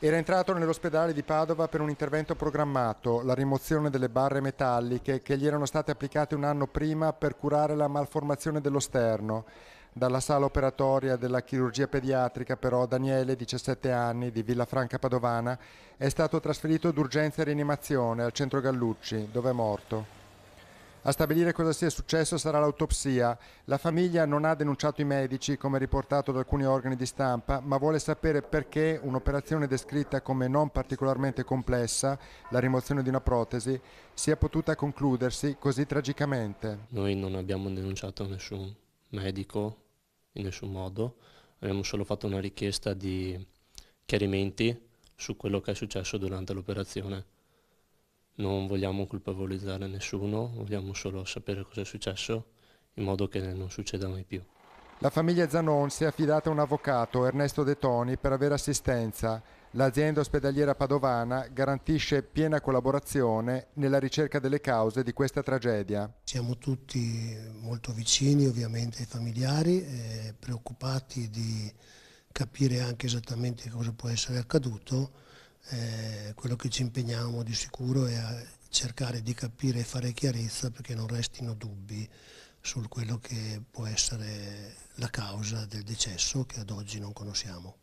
Era entrato nell'ospedale di Padova per un intervento programmato, la rimozione delle barre metalliche che gli erano state applicate un anno prima per curare la malformazione dello sterno. Dalla sala operatoria della chirurgia pediatrica però Daniele, 17 anni, di Villafranca Padovana, è stato trasferito d'urgenza in rianimazione al centro Gallucci, dove è morto. A stabilire cosa sia successo sarà l'autopsia. La famiglia non ha denunciato i medici, come riportato da alcuni organi di stampa, ma vuole sapere perché un'operazione descritta come non particolarmente complessa, la rimozione di una protesi, sia potuta concludersi così tragicamente. Noi non abbiamo denunciato nessun medico in nessun modo, abbiamo solo fatto una richiesta di chiarimenti su quello che è successo durante l'operazione. Non vogliamo colpevolizzare nessuno, vogliamo solo sapere cosa è successo in modo che non succeda mai più. La famiglia Zanon si è affidata a un avvocato, Ernesto De Toni, per avere assistenza. L'azienda ospedaliera padovana garantisce piena collaborazione nella ricerca delle cause di questa tragedia. Siamo tutti molto vicini ovviamente ai familiari, preoccupati di capire anche esattamente cosa può essere accaduto. Quello che ci impegniamo di sicuro è a cercare di capire e fare chiarezza perché non restino dubbi su quello che può essere la causa del decesso che ad oggi non conosciamo.